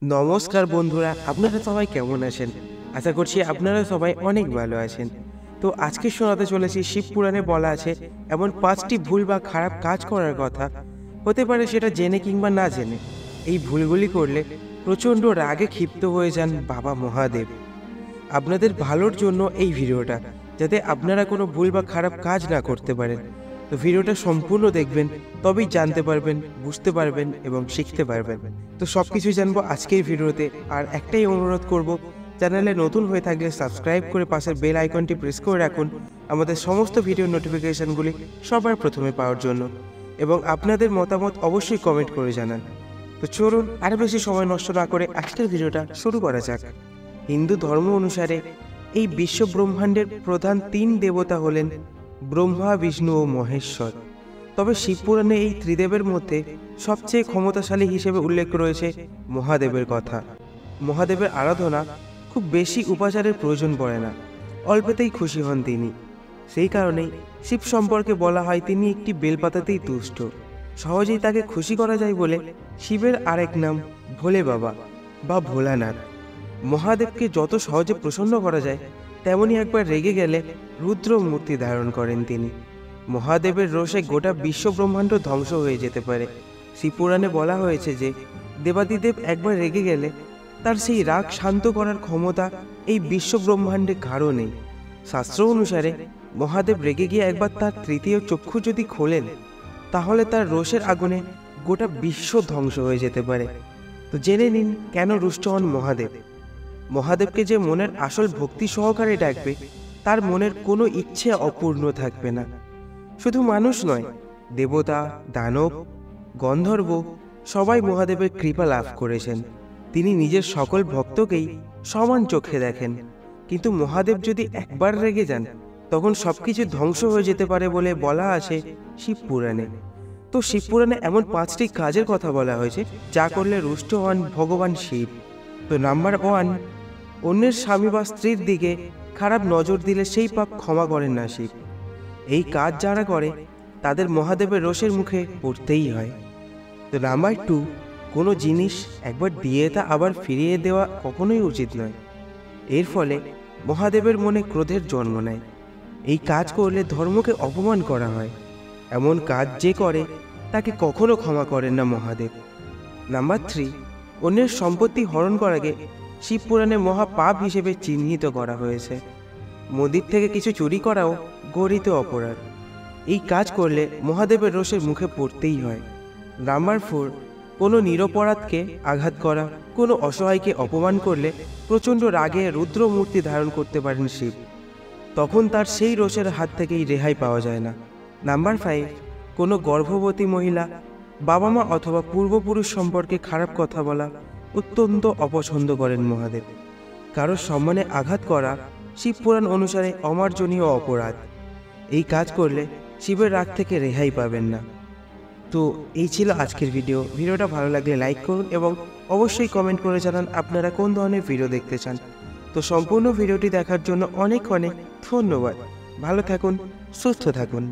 নমস্কার বন্ধুরা, আপনারা সবাই কেমন আছেন? আশা করছি আপনারা সবাই অনেক ভালো আছেন। তো আজকে শোনাতে চলেছি শিব পুরাণে বলা আছে এমন 5টি ভুল বা খারাপ কাজ করার কথা। হতে পারে সেটা জেনে কিংবা না জেনে। এই ভুলগুলি করলে প্রচণ্ড রাগে ক্ষিপ্ত হয়ে যান বাবা মহাদেব। আপনাদের ভালোর জন্য এই ভিডিওটা, যাতে আপনারা কোনো ভুল বা খারাপ কাজ না করতে পারেন। তো ভিডিওটা সম্পূর্ণ দেখবেন, তবেই জানতে পারবেন, বুঝতে পারবেন এবং শিখতে পারবেন। তো সব কিছুই জানবো আজকের ভিডিওতে। আর একটাই অনুরোধ করব, চ্যানেলে নতুন হয়ে থাকলে সাবস্ক্রাইব করে পাশের বেল আইকনটি প্রেস করে রাখুন আমাদের সমস্ত ভিডিও নোটিফিকেশনগুলি সবার প্রথমে পাওয়ার জন্য। এবং আপনাদের মতামত অবশ্যই কমেন্ট করে জানান। তো চলুন আর বেশি সময় নষ্ট না করে আজকের ভিডিওটা শুরু করা যাক। হিন্দু ধর্ম অনুসারে এই বিশ্ব ব্রহ্মাণ্ডের প্রধান 3 দেবতা হলেন ব্রহ্মা, বিষ্ণু ও মহেশ্বর। তবে শিবপুরাণে এই ত্রিদেবের মধ্যে সবচেয়ে ক্ষমতাশালী হিসেবে উল্লেখ রয়েছে মহাদেবের কথা। মহাদেবের আরাধনা খুব বেশি উপাচারের প্রয়োজন পড়ে না, অল্পতেই খুশি হন তিনি। সেই কারণেই শিব সম্পর্কে বলা হয় তিনি একটি বেলপাতাতেই তুষ্ট। সহজেই তাকে খুশি করা যায় বলে শিবের আরেক নাম ভোলে বাবা বা ভোলানাথ। মহাদেবকে যত সহজে প্রসন্ন করা যায়, তেমনি একবার রেগে গেলে রুদ্র মূর্তি ধারণ করেন তিনি। মহাদেবের রোষে গোটা বিশ্ব ব্রহ্মাণ্ড ধ্বংস হয়ে যেতে পারে। শিবপুরাণে বলা হয়েছে যে দেবাদিদেব একবার রেগে গেলে তার সেই রাগ শান্ত করার ক্ষমতা এই বিশ্ব ব্রহ্মাণ্ডে কারও নেই। শাস্ত্র অনুসারে মহাদেব রেগে গিয়ে একবার তার তৃতীয় চক্ষু যদি খোলেন, তাহলে তার রোষের আগুনে গোটা বিশ্ব ধ্বংস হয়ে যেতে পারে। তো জেনে নিন কেন রুষ্ট হন মহাদেব। মহাদেবকে যে মনের আসল ভক্তি সহকারে ডাকবে, তার মনের কোনো ইচ্ছে অপূর্ণ থাকবে না। শুধু মানুষ নয়, দেবতা, দানব, গন্ধর্ব সবাই মহাদেবের কৃপা লাভ করেছেন। তিনি নিজের সকল ভক্তকেই সমান চোখে দেখেন। কিন্তু মহাদেব যদি একবার রেগে যান, তখন সবকিছু ধ্বংস হয়ে যেতে পারে বলে বলা আছে শিবপুরাণে। তো শিবপুরাণে এমন 5টি কাজের কথা বলা হয়েছে যা করলে রুষ্ট হন ভগবান শিব। তো নাম্বার 1, অন্যের স্বামী বা স্ত্রীর দিকে খারাপ নজর দিলে সেই পাপ ক্ষমা করেন না শিব। এই কাজ যারা করে তাদের মহাদেবের রোষের মুখে পড়তেই হয়। তো নাম্বার 2, কোনো জিনিস একবার দিয়ে তা আবার ফিরিয়ে দেওয়া কখনোই উচিত নয়। এর ফলে মহাদেবের মনে ক্রোধের জন্ম নেয়। এই কাজ করলে ধর্মকে অপমান করা হয়। এমন কাজ যে করে তাকে কখনো ক্ষমা করেন না মহাদেব। নাম্বার 3, অন্যের সম্পত্তি হরণ করাকে শিবপুরাণে মহাপাপ হিসেবে চিহ্নিত করা হয়েছে। মন্দির থেকে কিছু চুরি করাও গরিত অপরাধ। এই কাজ করলে মহাদেবের রোষের মুখে পড়তেই হয়। নাম্বার 4, কোনো নিরপরাধকে আঘাত করা, কোনো অসহায়কে অপমান করলে প্রচণ্ড রাগে রুদ্র মূর্তি ধারণ করতে পারেন শিব। তখন তার সেই রোষের হাত থেকেই রেহাই পাওয়া যায় না। নাম্বার 5, কোনো গর্ভবতী মহিলা, বাবা মা অথবা পূর্বপুরুষ সম্পর্কে খারাপ কথা বলা অত্যন্ত অপছন্দ করেন মহাদেব। কারো সম্মানে আঘাত করা শিবপুরাণ অনুসারে অমার্জনীয় অপরাধ। এই কাজ করলে শিবের রাগ থেকে রেহাই পাবেন না। তো এই ছিল আজকের ভিডিওটা ভালো লাগলে লাইক করুন এবং অবশ্যই কমেন্ট করে জানান আপনারা কোন ধরনের ভিডিও দেখতে চান। তো সম্পূর্ণ ভিডিওটি দেখার জন্য অনেক অনেক ধন্যবাদ। ভালো থাকুন, সুস্থ থাকুন।